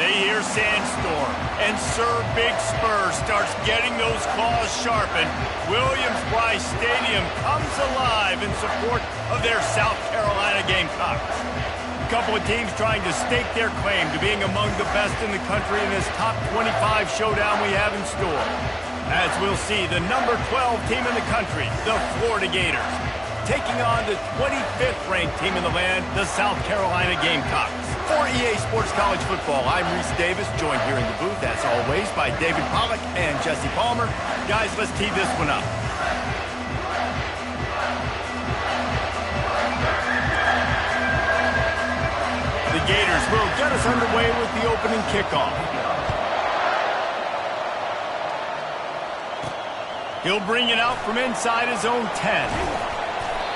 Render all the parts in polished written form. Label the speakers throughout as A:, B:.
A: they hear Sandstorm, and Sir Big Spur starts getting those claws sharpened, Williams-Brice Stadium comes alive in support of their South Carolina Gamecocks. A couple of teams trying to stake their claim to being among the best in the country in this top 25 showdown we have in store. As we'll see, the number 12 team in the country, the Florida Gators, taking on the 25th ranked team in the land, the South Carolina Gamecocks. For EA Sports College Football, I'm Reese Davis, joined here in the booth, as always, by David Pollack and Jesse Palmer. Guys, let's tee this one up. The Gators will get us underway with the opening kickoff. He'll bring it out from inside his own 10.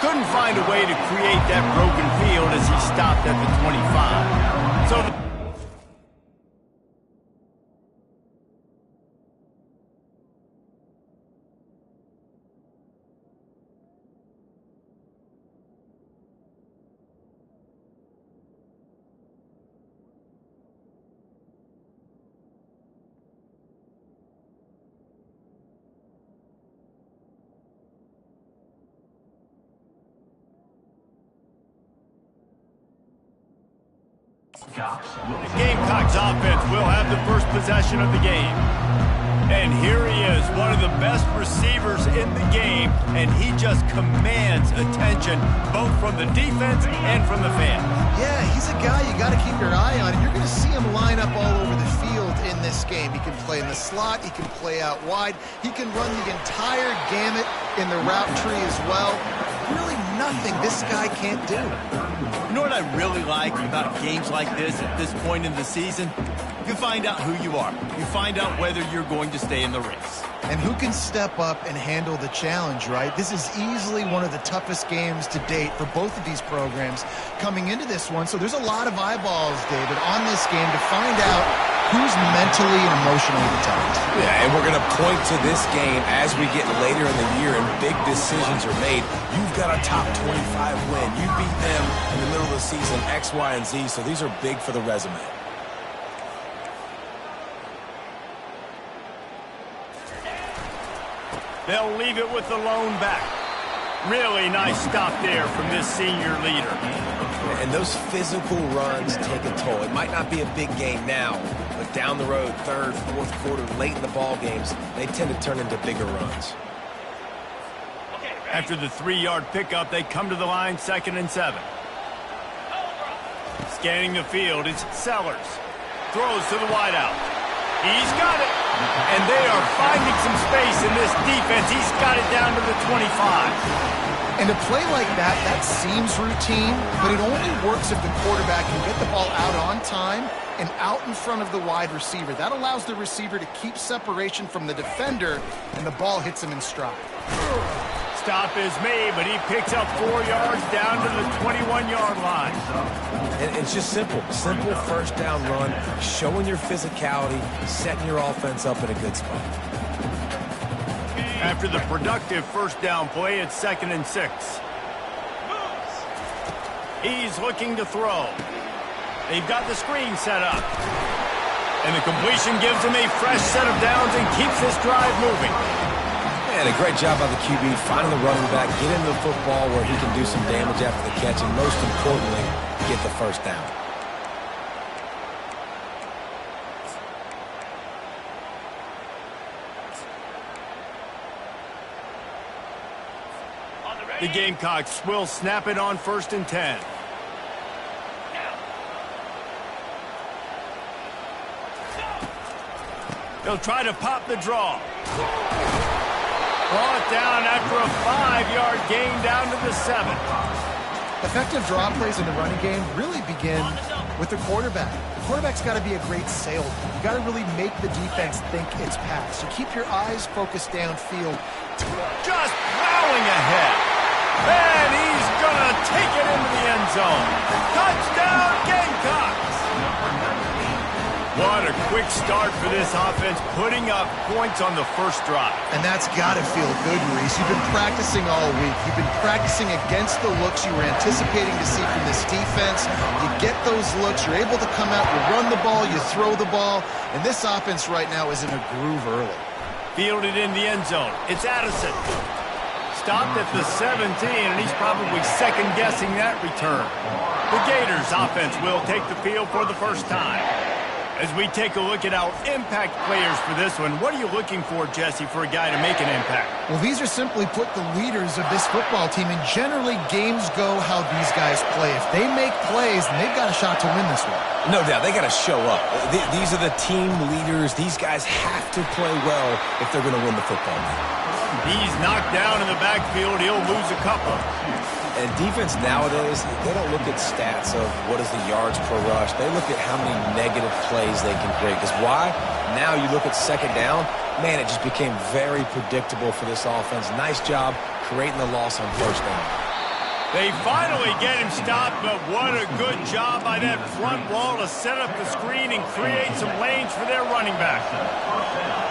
A: Couldn't find a way to create that broken field as he stopped at the 25. So the Gamecocks offense will have the first possession of the game. And here he is, one of the best receivers in the game, and he just commands attention both from the defense and from the fans.
B: Yeah, he's a guy you got to keep your eye on, and you're going to see him line up all over the field in this game. He can play in the slot, he can play out wide, he can run the entire gamut in the route tree as well. Really nothing this guy can't do.
A: You know what I really like about games like this at this point in the season? You find out who you are. You find out whether you're going to stay in the race.
B: And who can step up and handle the challenge, right? This is easily one of the toughest games to date for both of these programs coming into this one. So there's a lot of eyeballs, David, on this game to find out who's mentally and emotionally the toughest.
C: Yeah, and we're going to point to this game as we get later in the year and big decisions are made. You've got a top 25 win. You beat them in the middle of the season, X, Y, and Z, so these are big for the resume.
A: They'll leave it with the lone back. Really nice stop there from this senior leader.
C: And those physical runs take a toll. It might not be a big game now, but down the road, third, fourth quarter, late in the ball games, they tend to turn into bigger runs.
A: After the 3-yard pickup, they come to the line, 2nd and 7. Scanning the field, it's Sellers. Throws to the wideout. He's got it. And they are finding some space in this defense. He's got it down to the 25.
B: And a play like that, that seems routine, but it only works if the quarterback can get the ball out on time and out in front of the wide receiver. That allows the receiver to keep separation from the defender, and the ball hits him in stride.
A: Stop is made, but he picks up 4 yards down to the 21-yard line.
C: And it's just simple first down run, showing your physicality, setting your offense up in a good spot.
A: After the productive first down play, it's 2nd and 6. He's looking to throw. They've got the screen set up. And the completion gives him a fresh set of downs and keeps this drive moving.
C: And a great job by the QB, finding the running back, get into the football where he can do some damage after the catch, and most importantly, get the first down.
A: The Gamecocks will snap it on 1st and 10. They'll try to pop the draw. Brought down after a 5-yard gain down to the 7.
B: Effective draw plays in the running game really begin with the quarterback. The quarterback's got to be a great salesman. You got to really make the defense think it's pass. So keep your eyes focused downfield.
A: Just plowing ahead. And he's going to take it into the end zone. Touchdown, Gamecocks! What a quick start for this offense, putting up points on the first drive.
B: And that's got to feel good, Maurice. You've been practicing all week. You've been practicing against the looks you were anticipating to see from this defense. You get those looks, you're able to come out, you run the ball, you throw the ball, and this offense right now is in a groove early.
A: Fielded in the end zone. It's Addison. Stopped at the 17, and he's probably second-guessing that return. The Gators offense will take the field for the first time. As we take a look at our impact players for this one, what are you looking for, Jesse, for a guy to make an impact?
B: Well, these are simply put the leaders of this football team, and generally games go how these guys play. If they make plays, then they've got a shot to win this one.
C: No doubt, they got to show up. These are the team leaders. These guys have to play well if they're going to win the football game.
A: He's knocked down in the backfield. He'll lose a couple.
C: And defense nowadays, they don't look at stats of what is the yards per rush. They look at how many negative plays they can create. Because why? Now you look at second down, man, it just became very predictable for this offense. Nice job creating the loss on first down.
A: They finally get him stopped, but what a good job by that front wall to set up the screen and create some lanes for their running back.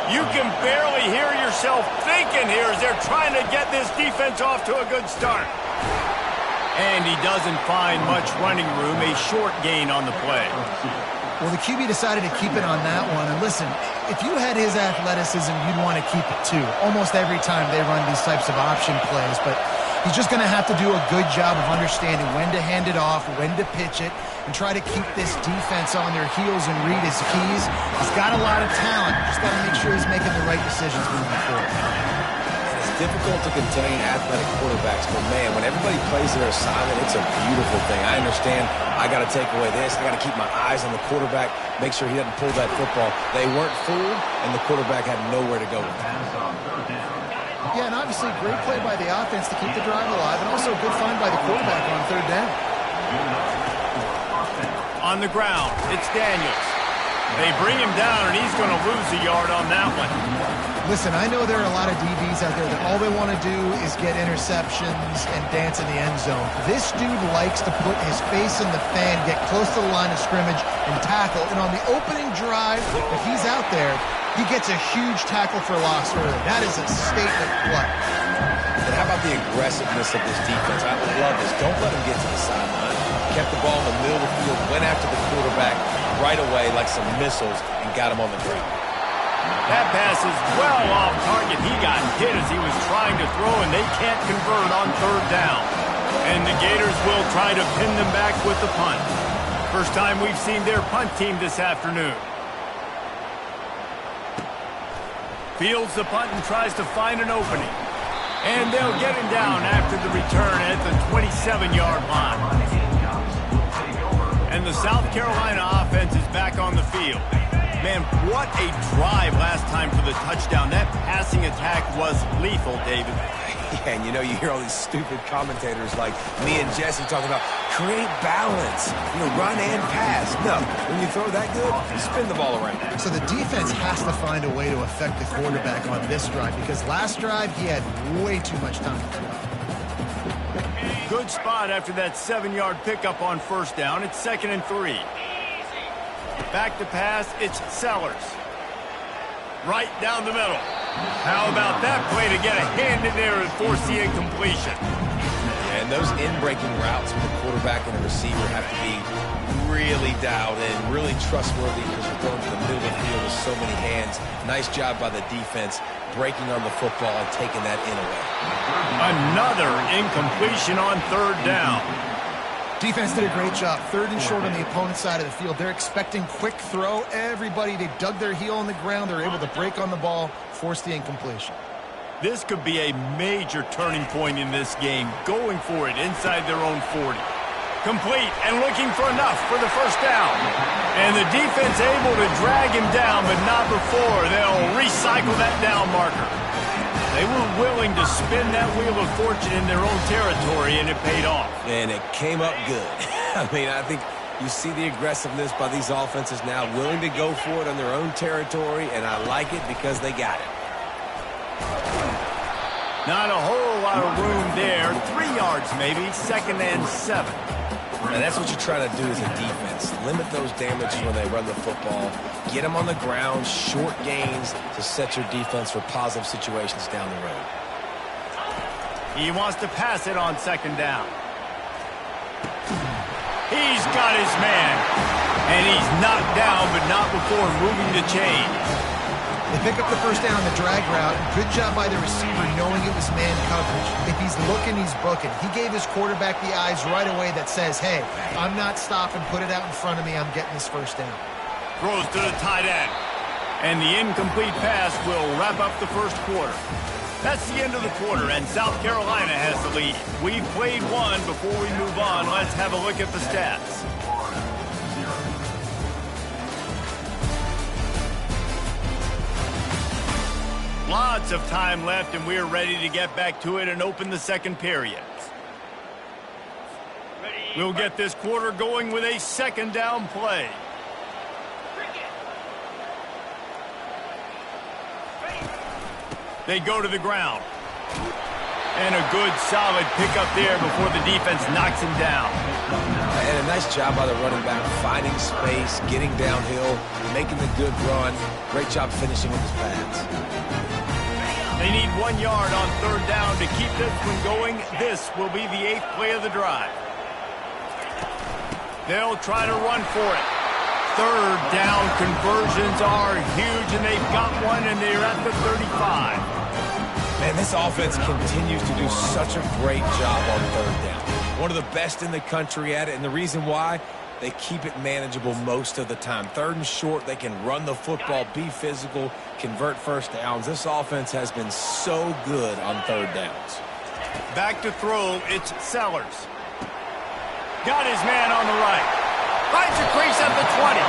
A: You can barely hear yourself thinking here as they're trying to get this defense off to a good start. And he doesn't find much running room, a short gain on the play.
B: Well, the QB decided to keep it on that one. And listen, if you had his athleticism, you'd want to keep it too. Almost every time they run these types of option plays. But he's just going to have to do a good job of understanding when to hand it off, when to pitch it, and try to keep this defense on their heels and read his keys. He's got a lot of talent. Just got to make sure he's making the right decisions moving forward.
C: Difficult to contain athletic quarterbacks, but man, when everybody plays their assignment, it's a beautiful thing. I understand I got to take away this. I got to keep my eyes on the quarterback, make sure he doesn't pull that football. They weren't fooled, and the quarterback had nowhere to go with it.
B: Yeah, and obviously great play by the offense to keep the drive alive, and also a good find by the quarterback on third down.
A: On the ground, it's Daniels. They bring him down, and he's going to lose a yard on that one.
B: Listen, I know there are a lot of DBs out there that all they want to do is get interceptions and dance in the end zone. This dude likes to put his face in the fan, get close to the line of scrimmage, and tackle. And on the opening drive, if he's out there, he gets a huge tackle for loss early. That is a statement play.
C: And how about the aggressiveness of this defense? I love this. Don't let him get to the sideline. Kept the ball in the middle of the field, went after the quarterback right away like some missiles, and got him on the ground.
A: That pass is well off target. He got hit as he was trying to throw, and they can't convert on third down. And the Gators will try to pin them back with the punt. First time we've seen their punt team this afternoon. Fields the punt and tries to find an opening. And they'll get him down after the return at the 27-yard line. And the South Carolina offense is back on the field. Man, what a drive last time for the touchdown. That passing attack was lethal, David.
C: Yeah, and you know, you hear all these stupid commentators like me and Jesse talking about create balance, run and pass. No, when you throw that good, spin the ball around.
B: So the defense has to find a way to affect the quarterback on this drive because last drive he had way too much time to throw.
A: Good spot after that 7-yard pickup on first down. It's 2nd and 3. Back to pass, it's Sellers. Right down the middle. How about that play to get a hand in there and force the incompletion?
C: Yeah, and those in-breaking routes with the quarterback and the receiver have to be really dialed in, really trustworthy because you're throwing to the middle of the field with so many hands. Nice job by the defense breaking on the football and taking that in away.
A: Another incompletion on third down.
B: Defense did a great job. 3rd and short on the opponent's side of the field. They're expecting quick throw. Everybody, they dug their heel on the ground. They're able to break on the ball, force the incompletion.
A: This could be a major turning point in this game. Going for it inside their own 40. Complete and looking for enough for the first down. And the defense able to drag him down, but not before they'll recycle that down marker. They were willing to spin that wheel of fortune in their own territory, and it paid off.
C: And it came up good. I mean, I think you see the aggressiveness by these offenses now, willing to go for it on their own territory, and I like it because they got it.
A: Not a whole lot of room there. 3 yards maybe, 2nd and 7.
C: And that's what you're trying to do as a defense. Limit those damages when they run the football. Get them on the ground, short gains to set your defense for positive situations down the road.
A: He wants to pass it on second down. He's got his man. And he's knocked down, but not before moving the chains.
B: They pick up the first down on the drag route. Good job by the receiver knowing it was man coverage. If he's looking, he's booking. He gave his quarterback the eyes right away that says, hey, I'm not stopping. Put it out in front of me. I'm getting this first down.
A: Throws to the tight end. And the incomplete pass will wrap up the first quarter. That's the end of the quarter, and South Carolina has the lead. We've played one. Before we move on, let's have a look at the stats. Lots of time left, and we're ready to get back to it and open the second period. We'll get this quarter going with a second down play. They go to the ground. And a good, solid pickup there before the defense knocks him down.
C: And a nice job by the running back, finding space, getting downhill, making the good run. Great job finishing with his pads.
A: They need 1 yard on third down to keep this one going. This will be the 8th play of the drive. They'll try to run for it. Third down conversions are huge, and they've got one, and they're at the 35.
C: Man, this offense continues to do such a great job on third down. One of the best in the country at it, and the reason why, they keep it manageable most of the time. Third and short, they can run the football, be physical, convert first downs. This offense has been so good on third downs.
A: Back to throw, it's Sellers. Got his man on the right. Finds a crease at the 20.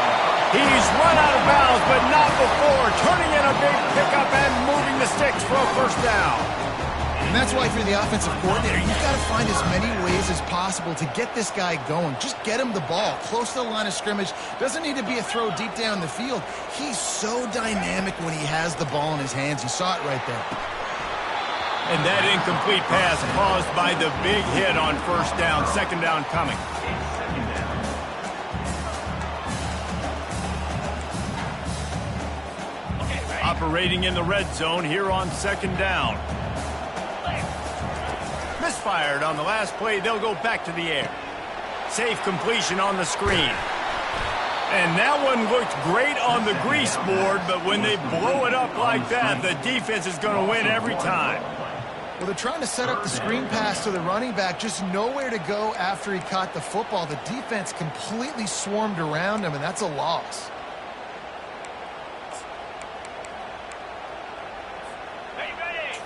A: He's run out of bounds, but not before turning in a big pickup and moving the sticks for a first down.
B: And that's why if you're the offensive coordinator, you've got to find as many ways as possible to get this guy going. Just get him the ball close to the line of scrimmage. Doesn't need to be a throw deep down the field. He's so dynamic when he has the ball in his hands. You saw it right there.
A: And that incomplete pass caused by the big hit on first down. Second down coming. Operating in the red zone here on second down. Misfired on the last play. They'll go back to the air. Safe completion on the screen. And that one looked great on the grease board, but when they blow it up like that, the defense is going to win every time.
B: Well, they're trying to set up the screen pass to the running back, just nowhere to go after he caught the football. The defense completely swarmed around him, and that's a loss.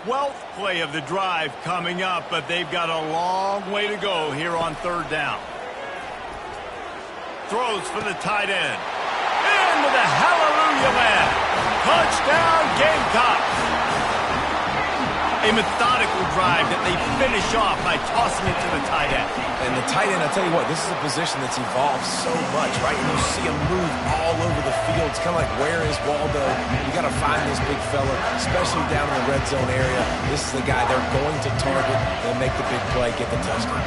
A: 12th play of the drive coming up, but they've got a long way to go here on third down. Throws for the tight end. Into the hallelujah land. Touchdown Gamecocks. A methodical drive that they finish off by tossing it to the tight end.
C: And the tight end, I tell you what, this is a position that's evolved so much, right? And you see him move all over the field. It's kind of like, where is Waldo? You got to find this big fella, especially down in the red zone area. This is the guy they're going to target and make the big play, get the touchdown.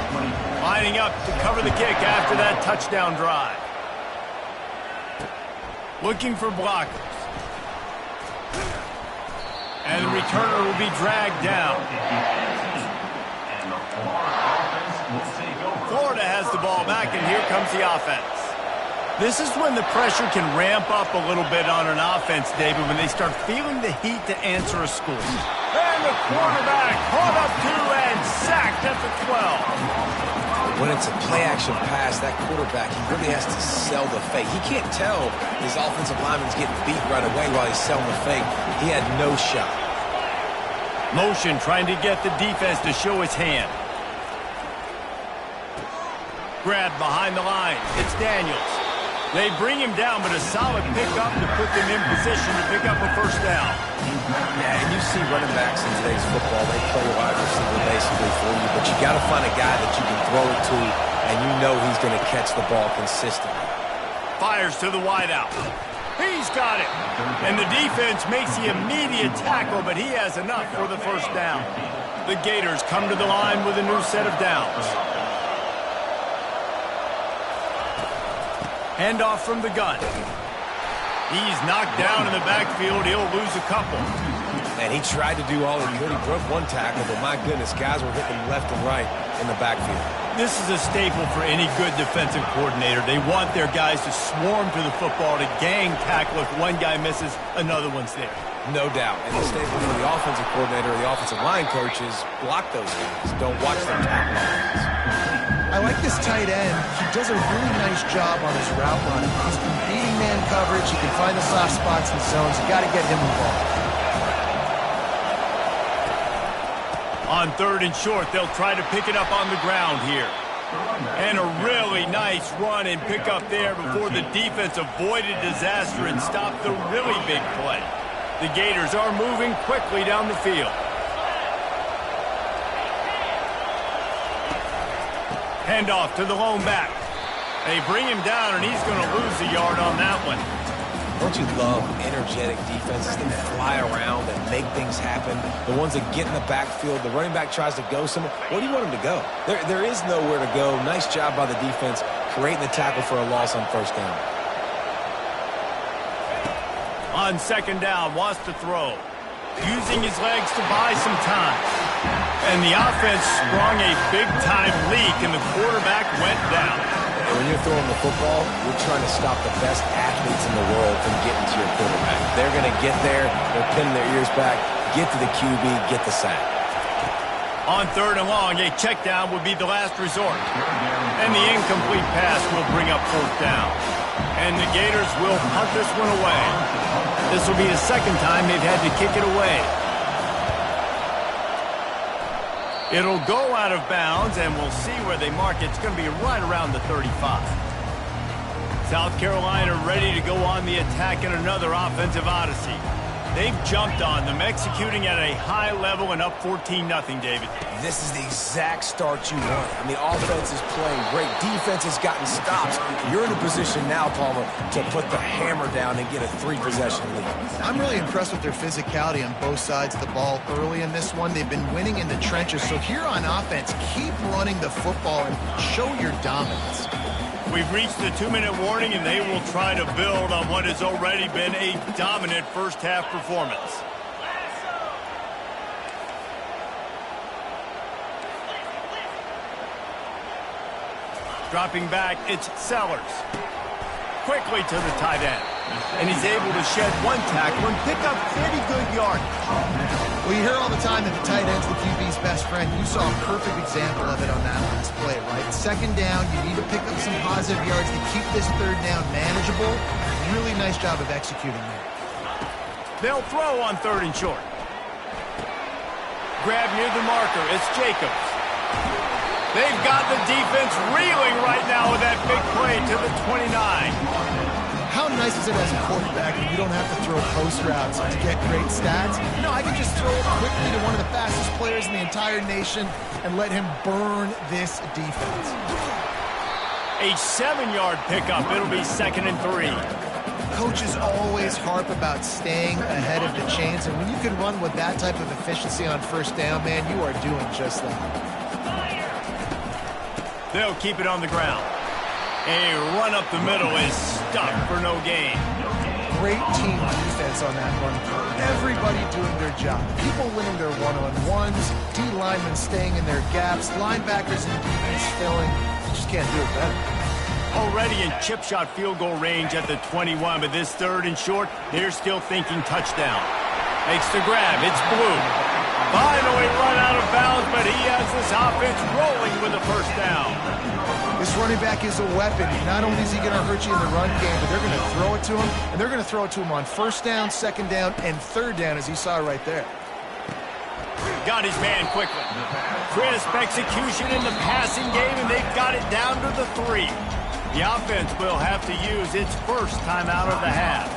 A: Lining up to cover the kick after that touchdown drive. Looking for blockers. And the returner will be dragged down. Florida has the ball back, and here comes the offense. This is when the pressure can ramp up a little bit on an offense, David, when they start feeling the heat to answer a score. And the quarterback caught up to and sacked at the 12.
C: When it's a play-action pass, that quarterback, he really has to sell the fake. He can't tell his offensive lineman's getting beat right away while he's selling the fake. He had no shot.
A: Motion trying to get the defense to show his hand. Grab behind the line. It's Daniels. They bring him down, but a solid pickup to put them in position to pick up a first down.
C: Yeah, and you see running backs in today's football, they play wide receiver basically for you, but you got to find a guy that you can throw it to, and you know he's going to catch the ball consistently.
A: Fires to the wideout. He's got it. And the defense makes the immediate tackle, but he has enough for the first down. The Gators come to the line with a new set of downs. Handoff from the gun. He's knocked down in the backfield. He'll lose a couple.
C: And he tried to do all he could. He broke one tackle, but my goodness, guys were hitting left and right in the backfield.
A: This is a staple for any good defensive coordinator. They want their guys to swarm to the football, to gang tackle. If one guy misses, another one's there.
C: No doubt. And the staple for the offensive coordinator or the offensive line coaches, block those guys. Don't watch them tackle offense.
B: I like this tight end. He does a really nice job on his route running. He's been beating man coverage. He can find the soft spots in the zones. You got to get him involved.
A: On 3rd and short, they'll try to pick it up on the ground here. And a really nice run and pick up there before the defense avoided disaster and stopped the really big play. The Gators are moving quickly down the field. Handoff to the lone back. They bring him down, and he's going to lose a yard on that one.
C: Don't you love energetic defenses that fly around and make things happen? The ones that get in the backfield, the running back tries to go somewhere. Where do you want him to go? There is nowhere to go. Nice job by the defense creating the tackle for a loss on 1st down.
A: On 2nd down, wants to throw. Using his legs to buy some time. And the offense sprung a big-time leak, and the quarterback went down.
C: And when you're throwing the football, you're trying to stop the best athletes in the world from getting to your quarterback. They're going to get there. They're pinning their ears back, get to the QB, get the sack.
A: On 3rd and long, a check down would be the last resort. And the incomplete pass will bring up 4th down. And the Gators will punt this one away. This will be the 2nd time they've had to kick it away. It'll go out of bounds, and we'll see where they mark it. It's going to be right around the 35. South Carolina ready to go on the attack in another offensive odyssey. They've jumped on them, executing at a high level and up 14-0, David.
C: This is the exact start you want. I mean, offense is playing great. Defense has gotten stops. You're in a position now, Palmer, to put the hammer down and get a 3-possession lead.
B: I'm really impressed with their physicality on both sides of the ball early in this one. They've been winning in the trenches. So here on offense, keep running the football and show your dominance.
A: We've reached the 2-minute warning, and they will try to build on what has already been a dominant first-half performance. Dropping back, it's Sellers. Quickly to the tight end. And he's able to shed one tackle and pick up pretty good yardage.
B: Well, you hear all the time that the tight end's the QB's best friend. You saw a perfect example of it on that last play, right? 2nd down, you need to pick up some positive yards to keep this 3rd down manageable. Really nice job of executing there.
A: They'll throw on 3rd and short. Grab near the marker. It's Jacobs. They've got the defense reeling right now with that big play to the 29.
B: How nice is it as a quarterback that you don't have to throw post routes to get great stats? No, I can just throw it quickly to one of the fastest players in the entire nation and let him burn this defense.
A: A 7-yard pickup. It'll be 2nd and 3.
B: Coaches always harp about staying ahead of the chains, and when you can run with that type of efficiency on 1st down, man, you are doing just that.
A: They'll keep it on the ground. A run up the middle is stuck for no gain.
B: Great team defense on that run. Everybody doing their job. People winning their one-on-ones, D linemen staying in their gaps, linebackers and DBs filling. You just can't do it better.
A: Already in chip shot field goal range at the 21, but this 3rd and short, they're still thinking touchdown. Makes the grab. It's Blue. Finally run out of bounds, but he has this offense rolling with a 1st down.
B: This running back is a weapon. Not only is he going to hurt you in the run game, but they're going to throw it to him, and they're going to throw it to him on 1st down, 2nd down, and 3rd down, as you saw right there.
A: Got his man quickly. Crisp execution in the passing game, and they've got it down to the 3. The offense will have to use its first timeout of the half.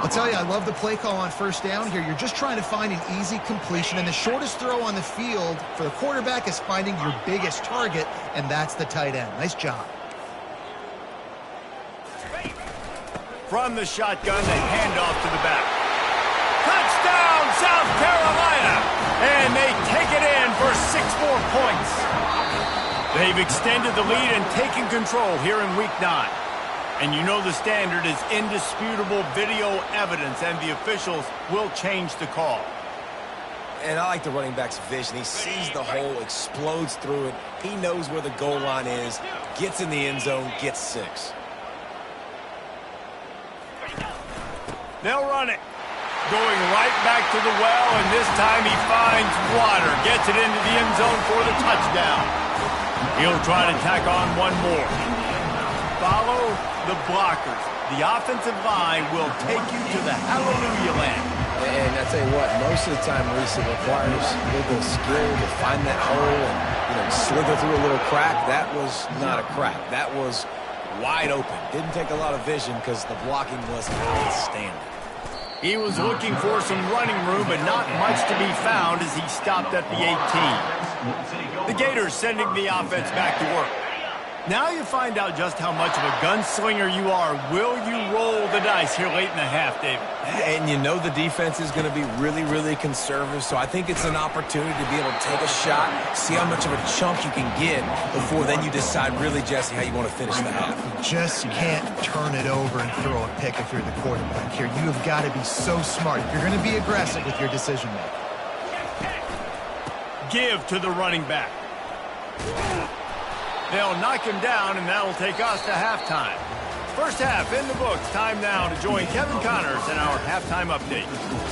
B: I'll tell you, I love the play call on 1st down here. You're just trying to find an easy completion, and the shortest throw on the field for the quarterback is finding your biggest target, and that's the tight end. Nice job.
A: From the shotgun, the handoff to the back. Touchdown, South Carolina! And they take it in for 6 more points. They've extended the lead and taken control here in Week 9. And you know the standard is indisputable video evidence, and the officials will change the call.
C: And I like the running back's vision. He sees the hole, explodes through it. He knows where the goal line is, gets in the end zone, gets 6.
A: They'll run it. Going right back to the well, and this time he finds water. Gets it into the end zone for the touchdown. He'll try to tack on one more. Follow the blockers. The offensive line will take you to the hallelujah land.
C: And I tell you what, most of the time, Reese, it requires a little bit of skill to find that hole and, slither through a little crack. That was not a crack. That was wide open. Didn't take a lot of vision because the blocking was outstanding.
A: He was looking for some running room, but not much to be found as he stopped at the 18. The Gators sending the offense back to work. Now you find out just how much of a gunslinger you are. Will you roll the dice here late in the half, David?
C: And the defense is going to be really, really conservative, so I think it's an opportunity to be able to take a shot, see how much of a chunk you can get before then you decide really, Jesse, how you want to finish the half.
B: You just can't turn it over and throw a pick if you're the quarterback here. You have got to be so smart if you're going to be aggressive with your decision-making.
A: Give to the running back. They'll knock him down, and that'll take us to halftime. First half in the books. Time now to join Kevin Connors in our halftime update.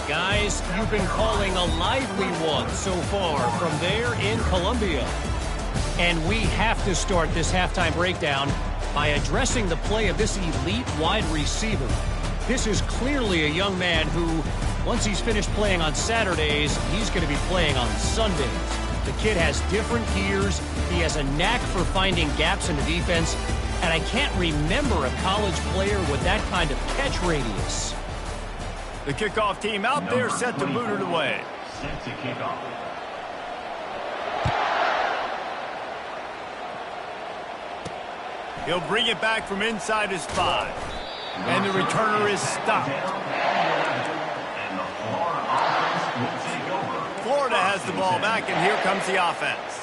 D: Guys, you've been calling a lively one so far from there in Columbia. And we have to start this halftime breakdown by addressing the play of this elite wide receiver. This is clearly a young man who, once he's finished playing on Saturdays, he's going to be playing on Sundays. The kid has different gears. He has a knack for finding gaps in the defense. And I can't remember a college player with that kind of catch radius.
A: The kickoff team out there set to boot it away.
E: Set to kick off.
A: He'll bring it back from inside his 5. And the returner is stopped. Florida has the ball back, and here comes the offense.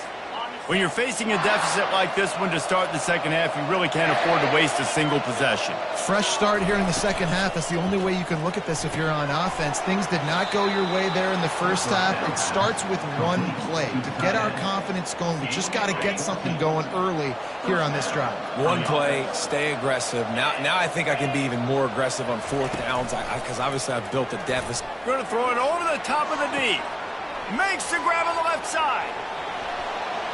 A: When you're facing a deficit like this one to start the second half, you really can't afford to waste a single possession.
B: Fresh start here in the second half. That's the only way you can look at this if you're on offense. Things did not go your way there in the first half. It starts with one play. To get our confidence going, we just got to get something going early here on this drive.
C: One play, stay aggressive. Now I think I can be even more aggressive on 4th downs because obviously I've built a deficit.
A: Going to throw it over the top of the D. Makes the grab on the left side.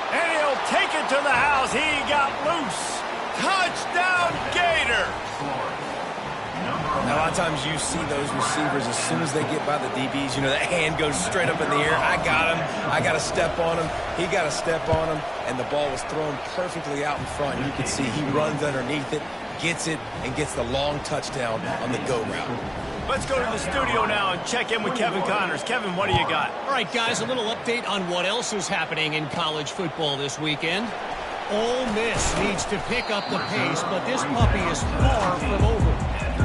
A: And he'll take it to the house. He got loose. Touchdown, Gator.
C: Now, a lot of times you see those receivers, as soon as they get by the DBs, that hand goes straight up in the air. I got him. I got to step on him. He got to step on him. And the ball was thrown perfectly out in front. You can see he runs underneath it, gets it, and gets the long touchdown on the go route.
A: Let's go to the studio now and check in with Kevin Connors. Kevin, what do you got?
D: All right, guys, a little update on what else is happening in college football this weekend. Ole Miss needs to pick up the pace, but this puppy is far from over.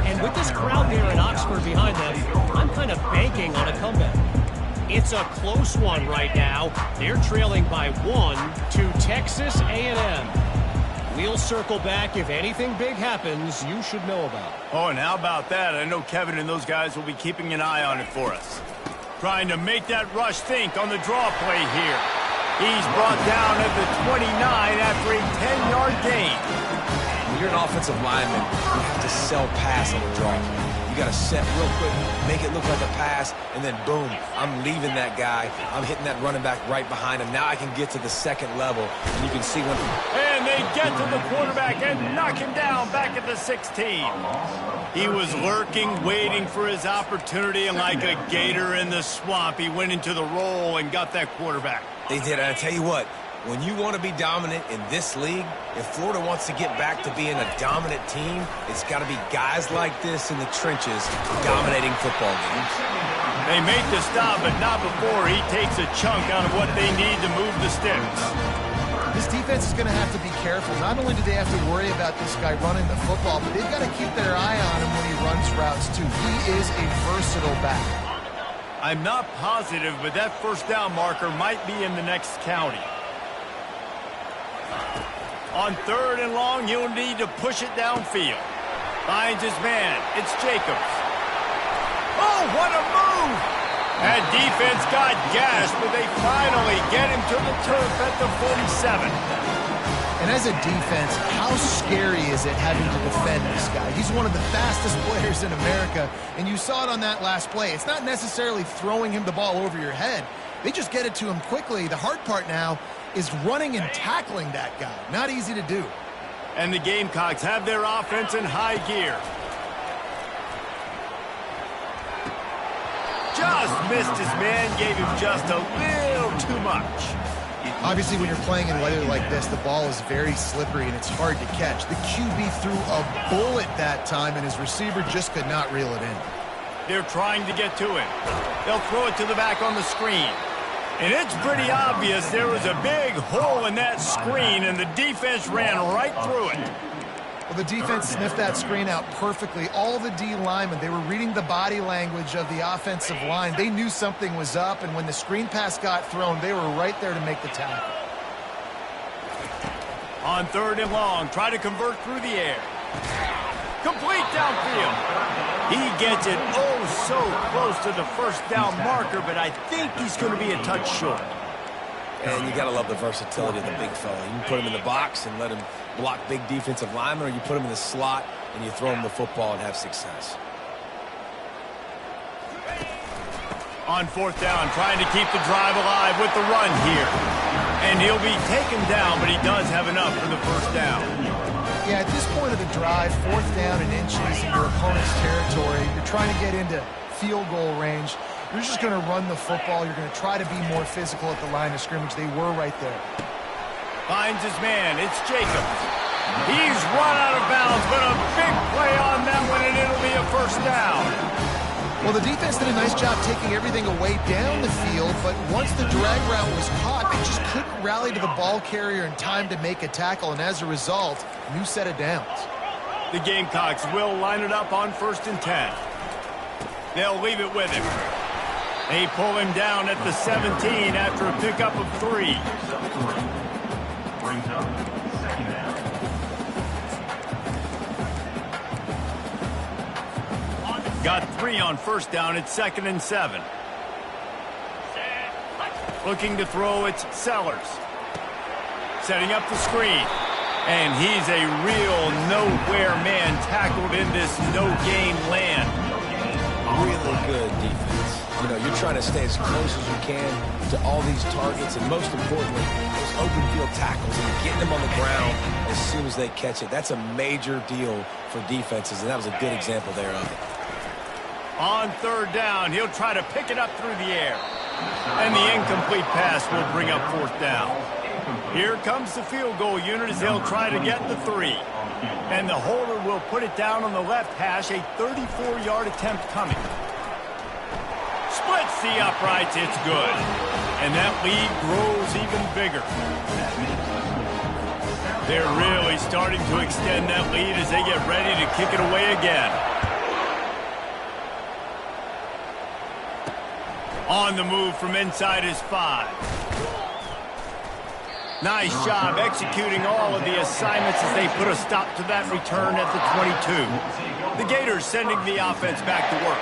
D: And with this crowd there in Oxford behind them, I'm kind of banking on a comeback. It's a close one right now. They're trailing by 1 to Texas A&M. We'll circle back if anything big happens you should know about.
A: Oh, and how about that? I know Kevin and those guys will be keeping an eye on it for us. Trying to make that rush think on the draw play here. He's brought down at the 29 after a 10-yard gain.
C: When you're an offensive lineman, you have to sell pass on the draw. You got to set real quick, make it look like a pass, and then boom, I'm leaving that guy. I'm hitting that running back right behind him. Now I can get to the second level, and you can see when...
A: And they get to the quarterback and knock him down back at the 16. He was lurking, waiting for his opportunity, and like a gator in the swamp, he went into the roll and got that quarterback.
C: They did, and I tell you what, when you want to be dominant in this league, if Florida wants to get back to being a dominant team, it's got to be guys like this in the trenches dominating football games.
A: They make the stop, but not before he takes a chunk out of what they need to move the sticks.
B: This defense is going to have to be careful. Not only do they have to worry about this guy running the football, but they've got to keep their eye on him when he runs routes, too. He is a versatile back.
A: I'm not positive, but that first down marker might be in the next county. On 3rd and long, you'll need to push it downfield. Finds his man. It's Jacobs. Oh, what a move! That defense got gashed, but they finally get him to the turf at the 47.
B: And as a defense, how scary is it having to defend this guy? He's one of the fastest players in America, and you saw it on that last play. It's not necessarily throwing him the ball over your head. They just get it to him quickly. The hard part now is running and tackling that guy. Not easy to do.
A: And the Gamecocks have their offense in high gear. Just missed his man, gave him just a little too much.
B: Obviously, when you're playing in weather like this, the ball is very slippery and it's hard to catch. The QB threw a bullet that time, and his receiver just could not reel it in.
A: They're trying to get to him. They'll throw it to the back on the screen. And it's pretty obvious there was a big hole in that screen, and the defense ran right through it.
B: Well, the defense sniffed that screen out perfectly. All the D linemen, they were reading the body language of the offensive line. They knew something was up, and when the screen pass got thrown, they were right there to make the tackle.
A: On 3rd and long, try to convert through the air. Complete downfield. He gets it oh so close to the first down marker, but I think he's going to be a touch short.
C: And you got to love the versatility of the big fella. You can put him in the box and let him block big defensive linemen, or you put him in the slot and you throw him the football and have success.
A: On 4th down, trying to keep the drive alive with the run here. And he'll be taken down, but he does have enough for the first down.
B: Yeah, at this point of the drive, 4th down and inches in your opponent's territory, you're trying to get into field goal range. You're just going to run the football. You're going to try to be more physical at the line of scrimmage. They were right there.
A: Finds his man. It's Jacobs. He's run out of bounds, but a big play on that one, and it'll be a first down.
B: Well, the defense did a nice job taking everything away down the field, but once the drag route was caught, they just couldn't rally to the ball carrier in time to make a tackle, and as a result, new set of downs.
A: The Gamecocks will line it up on 1st and 10. They'll leave it with him. They pull him down at the 17 after a pickup of 3. Got 3 on 1st down. It's 2nd and 7. Looking to throw, it's Sellers. Setting up the screen. And he's a real nowhere man tackled in this no-gain land.
C: Really good defense. You know, you're trying to stay as close as you can to all these targets, and most importantly, those open field tackles and getting them on the ground as soon as they catch it. That's a major deal for defenses, and that was a good example there of it.
A: On 3rd down, he'll try to pick it up through the air. And the incomplete pass will bring up 4th down. Here comes the field goal unit as they'll try to get the 3. And the holder will put it down on the left hash, a 34-yard attempt coming. Splits the uprights, it's good. And that lead grows even bigger. They're really starting to extend that lead as they get ready to kick it away again. On the move from inside his 5. Nice job executing all of the assignments as they put a stop to that return at the 22. The Gators sending the offense back to work.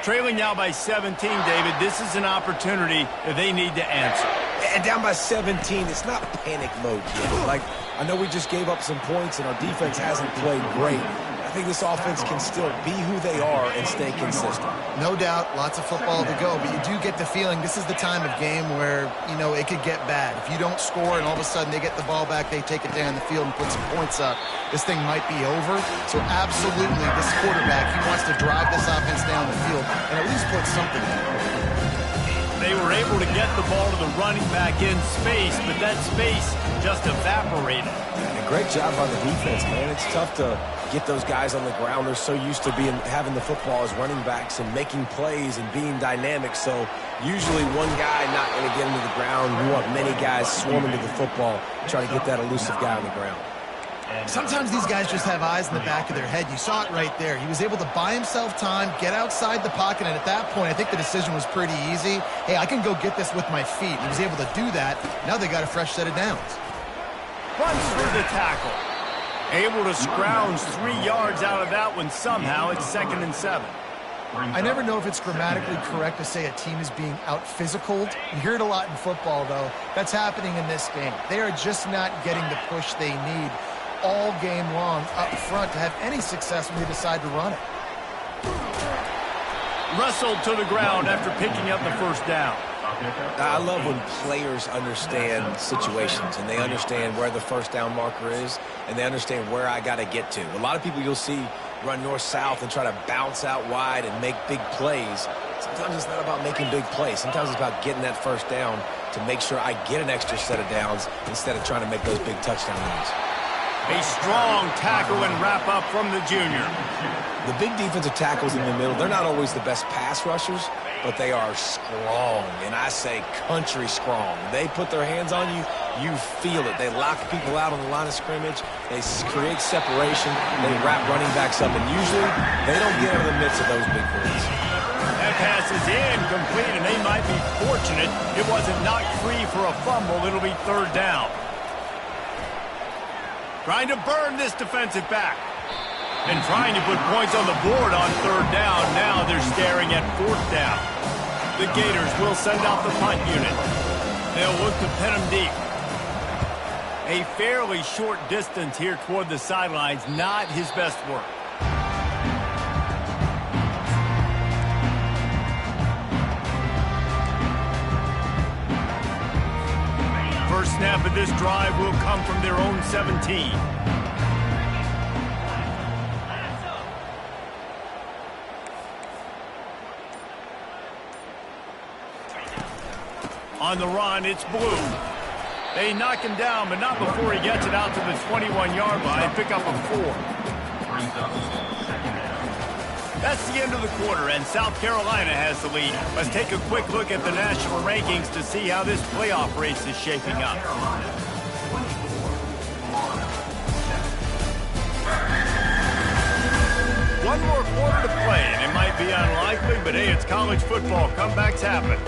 A: Trailing now by 17, David. This is an opportunity that they need to answer.
C: And down by 17, it's not panic mode yet. Like, I know we just gave up some points and our defense hasn't played great. I think this offense can still be who they are and stay consistent.
B: No doubt, lots of football to go, but you do get the feeling this is the time of game where, you know, it could get bad. If you don't score and all of a sudden they get the ball back, they take it down the field and put some points up, this thing might be over. So absolutely, this quarterback, he wants to drive this offense down the field and at least put something in.
A: They were able to get the ball to the running back in space, but that space just evaporated.
C: And a great job by the defense, man. It's tough to get those guys on the ground. They're so used to having the football as running backs and making plays and being dynamic. So usually one guy not going to get into the ground. You want many guys swarming to the football, try to get that elusive guy on the ground.
B: Sometimes these guys just have eyes in the back of their head. You saw it right there. He was able to buy himself time, get outside the pocket, and at that point, I think the decision was pretty easy. Hey, I can go get this with my feet. He was able to do that. Now they got a fresh set of downs.
A: Runs through the tackle. Able to scrounge 3 yards out of that one somehow. It's 2nd and 7.
B: I never know if it's grammatically correct to say a team is being out-physicaled. You hear it a lot in football, though. That's happening in this game. They are just not getting the push they need all game long up front to have any success when they decide to run it.
A: Wrestled to the ground after picking up the first down.
C: I love when players understand situations and they understand where the first down marker is and they understand where I got to get to. A lot of people you'll see run north-south and try to bounce out wide and make big plays. Sometimes it's not about making big plays. Sometimes it's about getting that first down to make sure I get an extra set of downs instead of trying to make those big touchdown runs.
A: A strong tackle and wrap up from the junior.
C: The big defensive tackles in the middle, they're not always the best pass rushers, but they are strong, and I say country strong. They put their hands on you, you feel it. They lock people out on the line of scrimmage. They create separation. They wrap running backs up, and usually they don't get out of the midst of those big plays.
A: That pass is incomplete, and they might be fortunate it wasn't knocked free for a fumble. It'll be 3rd down. Trying to burn this defensive back. And trying to put points on the board on 3rd down. Now they're staring at 4th down. The Gators will send out the punt unit. They'll look to pin them deep. A fairly short distance here toward the sidelines. Not his best work. First snap of this drive will come from their own 17. On the run, it's Blue. They knock him down, but not before he gets it out to the 21-yard line. Pick up a 4. That's the end of the quarter, and South Carolina has the lead. Let's take a quick look at the national rankings to see how this playoff race is shaping up. One more quarter to play, and it might be unlikely, but hey, it's college football. Comebacks happen.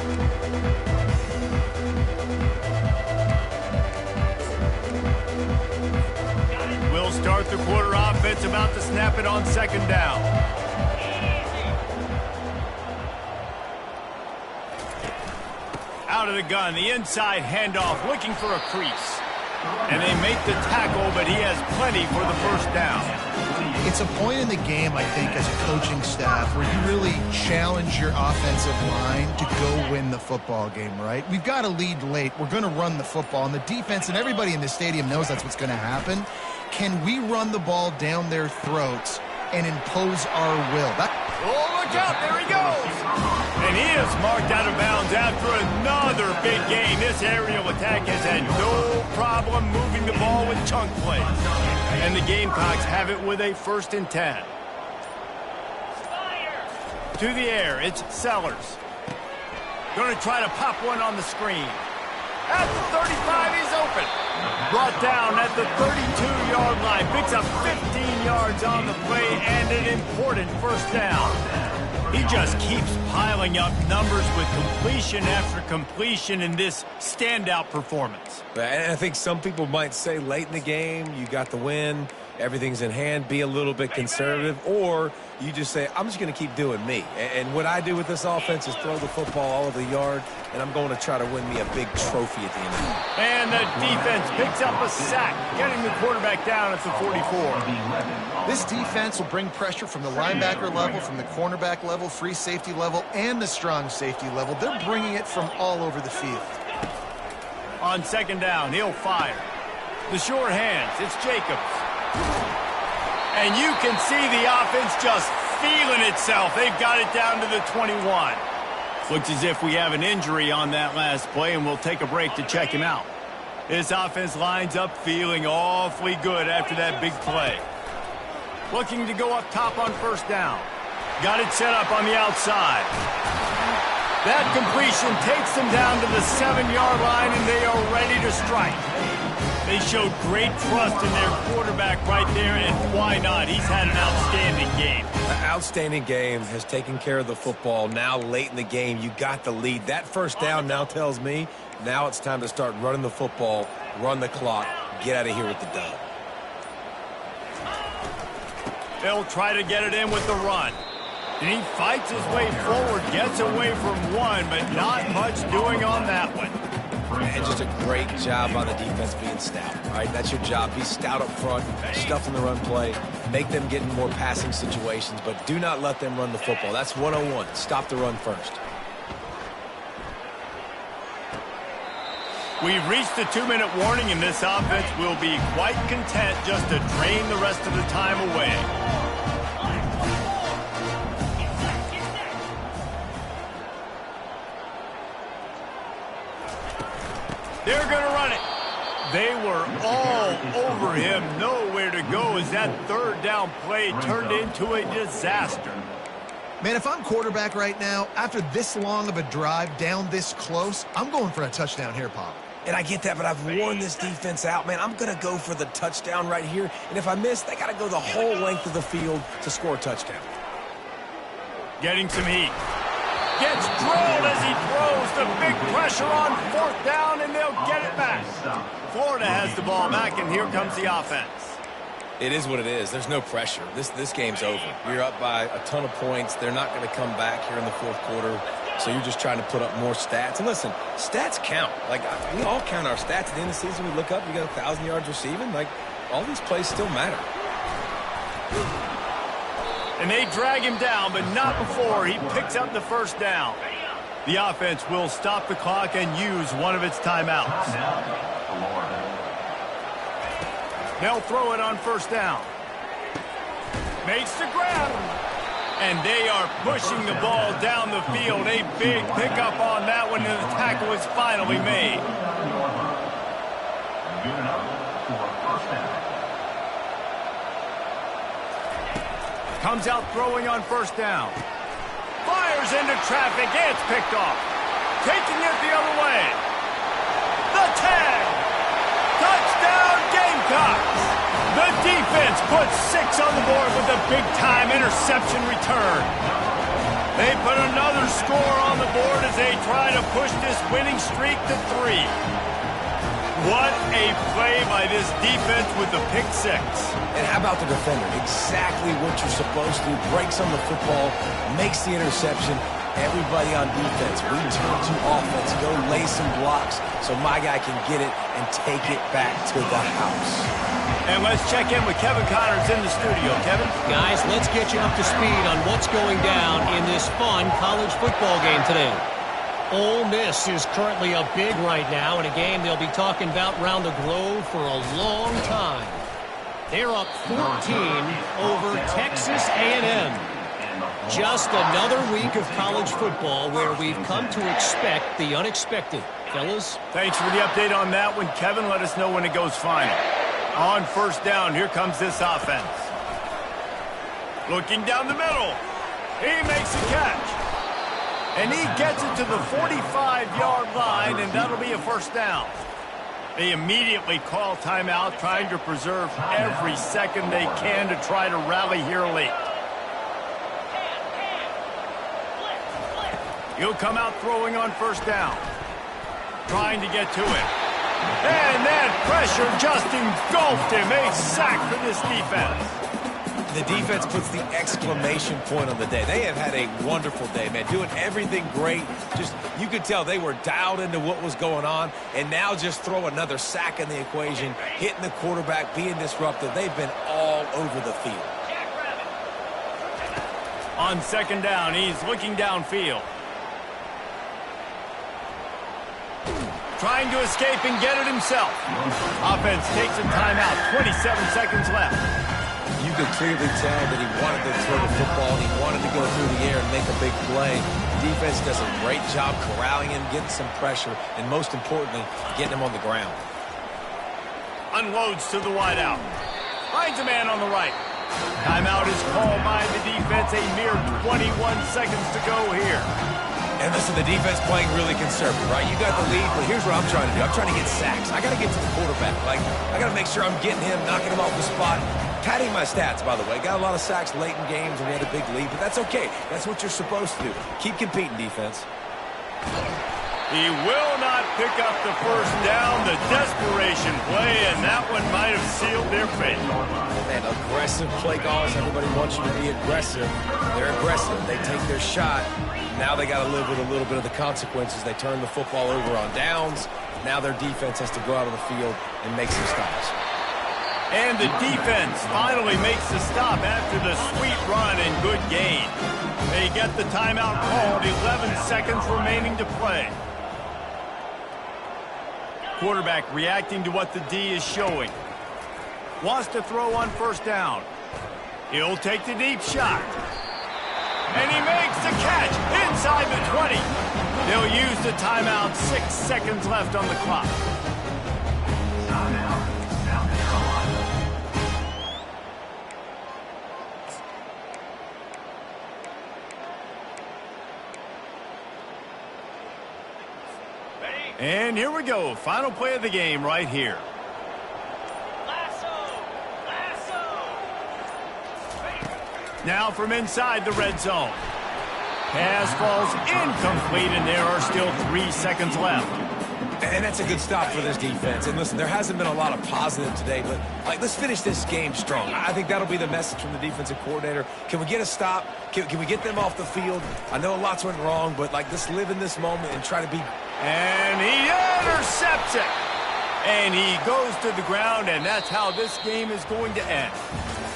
A: We'll start the quarter offense, about to snap it on 2nd down. Out of the gun, the inside handoff, looking for a crease. And they make the tackle, but he has plenty for the first down.
B: It's a point in the game, I think, as a coaching staff where you really challenge your offensive line to go win the football game, right? We've got a lead late. We're going to run the football. And the defense and everybody in the stadium knows that's what's going to happen. Can we run the ball down their throats and impose our will?
A: Oh, look out. There he goes. And he is marked out of bounds after another big gain. This aerial attack has had no problem moving the ball with chunk plays. And the Gamecocks have it with a 1st and 10. To the air, it's Sellers. Going to try to pop one on the screen. At the 35, he's open. Brought down at the 32-yard line. Picks up 15 yards on the play and an important first down. He just keeps piling up numbers with completion after completion in this standout performance.
C: And I think some people might say late in the game, you got the win, everything's in hand, be a little bit conservative, or you just say, I'm just going to keep doing me. And what I do with this offense is throw the football all over the yard, and I'm going to try to win me a big trophy at the end of the game.
A: And the defense picks up a sack, getting the quarterback down at the 44.
B: This defense will bring pressure from the linebacker level, from the cornerback level, free safety level, and the strong safety level. They're bringing it from all over the field.
A: On 2nd down, he'll fire. The short hands, it's Jacobs. And you can see the offense just feeling itself. They've got it down to the 21. Looks as if we have an injury on that last play, and we'll take a break to check him out. This offense lines up feeling awfully good after that big play. Looking to go up top on 1st down. Got it set up on the outside. That completion takes them down to the 7-yard line, and they are ready to strike. They showed great trust in their quarterback right there, and why not? He's had an outstanding game.
C: An outstanding game, has taken care of the football. Now late in the game, you got the lead. That first down now tells me now it's time to start running the football, run the clock, get out of here with the dub.
A: They'll try to get it in with the run. And he fights his way forward, gets away from one, but not much doing on that one.
C: And just a great job on the defense being stout. All right, that's your job. Be stout up front, stuff in the run play, make them get in more passing situations, but do not let them run the football. That's 101. Stop the run first.
A: We've reached the 2-minute warning, and this offense will be quite content just to drain the rest of the time away. They're going to run it. They were all over him. Nowhere to go as that third down play turned into a disaster.
B: Man, if I'm quarterback right now, after this long of a drive down this close, I'm going for a touchdown here, Pop.
C: And I get that, but I've worn this defense out, man. I'm going to go for the touchdown right here. And if I miss, they got to go the whole length of the field to score a touchdown.
A: Getting some heat. Gets drilled as he throws the big pressure on 4th down, and they'll get it back. Florida has the ball back, and here comes the offense.
C: It is what it is. There's no pressure. This game's over. You're up by a ton of points. They're not going to come back here in the 4th quarter. So you're just trying to put up more stats. And listen, stats count. Like, we all count our stats. At the end of the season, we look up, you got 1,000 yards receiving. Like, all these plays still matter.
A: And they drag him down, but not before he picks up the 1st down. The offense will stop the clock and use one of its timeouts. They'll throw it on 1st down. Makes the grab. And they are pushing the ball down the field. A big pickup on that one, and the tackle is finally made. Comes out throwing on 1st down. Fires into traffic. It's picked off. Taking it the other way. The tag. Touchdown Gamecocks. The defense puts 6 on the board with a big-time interception return. They put another score on the board as they try to push this winning streak to 3. What a play by this defense with the pick 6.
C: And how about the defender? Exactly what you're supposed to do. Breaks on the football, makes the interception. Everybody on defense, we turn to offense. Go lay some blocks so my guy can get it and take it back to the house.
A: And let's check in with Kevin Connors in the studio. Kevin?
D: Guys, let's get you up to speed on what's going down in this fun college football game today. Ole Miss is currently up big right now in a game they'll be talking about around the globe for a long time. They're up 14 over Texas A&M. Just another week of college football where we've come to expect the unexpected. Fellas?
A: Thanks for the update on that one, Kevin. Let us know when it goes final. On 1st down, here comes this offense. Looking down the middle. He makes a catch. And he gets it to the 45-yard line, and that'll be a 1st down. They immediately call timeout, trying to preserve every second they can to try to rally here late. He'll come out throwing on 1st down. Trying to get to it. And that pressure just engulfed him. A sack for this defense.
C: The defense puts the exclamation point on the day. They have had a wonderful day, man. Doing everything great. Just, you could tell they were dialed into what was going on. And now just throw another sack in the equation. Hitting the quarterback, being disruptive. They've been all over the field.
A: On 2nd down, he's looking downfield. Trying to escape and get it himself. Offense takes a timeout. 27 seconds left.
C: You could clearly tell that he wanted to throw the football. He wanted to go through the air and make a big play. Defense does a great job corralling him, getting some pressure, and most importantly, getting him on the ground.
A: Unloads to the wideout. Finds a man on the right. Timeout is called by the defense. A mere 21 seconds to go here.
C: And listen, the defense playing really conservative, right? You got the lead, but here's what I'm trying to do. I'm trying to get sacks. I got to get to the quarterback. Like, I got to make sure I'm getting him, knocking him off the spot. Padding my stats, by the way. Got a lot of sacks late in games when we had a big lead, but that's okay. That's what you're supposed to do. Keep competing, defense.
A: He will not pick up the first down. The desperation play, and that one might have sealed their fate.
C: Man, aggressive play calls. Everybody wants you to be aggressive. They're aggressive. They take their shot. Now they got to live with a little bit of the consequences. They turn the football over on downs. Now their defense has to go out on the field and make some stops.
A: And the defense finally makes the stop after the sweet run and good gain. They get the timeout called. 11 seconds remaining to play. Quarterback reacting to what the D is showing. Wants to throw on first down. He'll take the deep shot. And he makes the catch inside the 20. They'll use the timeout. 6 seconds left on the clock. And here we go. Final play of the game right here. Now from inside the red zone. Pass falls incomplete, and there are still 3 seconds left.
C: And that's a good stop for this defense. And listen, there hasn't been a lot of positive today, but let's finish this game strong. I think that'll be the message from the defensive coordinator. Can we get a stop? Can we get them off the field? I know lots went wrong, but let's live in this moment and try to be.
A: And he intercepts it. And he goes to the ground, and that's how this game is going to end.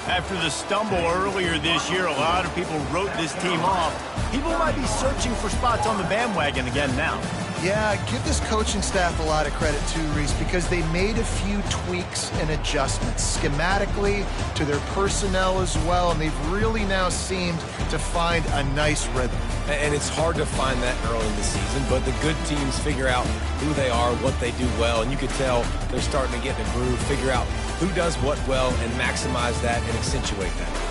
A: After the stumble earlier this year, a lot of people wrote this team off. People might be searching for spots on the bandwagon again now.
B: Yeah, give this coaching staff a lot of credit too, Reese, because they made a few tweaks and adjustments schematically to their personnel as well, and they've really now seemed to find a nice rhythm.
C: And it's hard to find that early in the season, but the good teams figure out who they are, what they do well, and you could tell they're starting to get in a groove, figure out who does what well, and maximize that and accentuate that.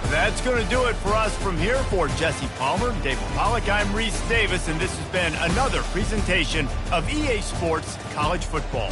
A: That's going to do it for us from here. For Jesse Palmer, David Pollack, I'm Reese Davis, and this has been another presentation of EA Sports College Football.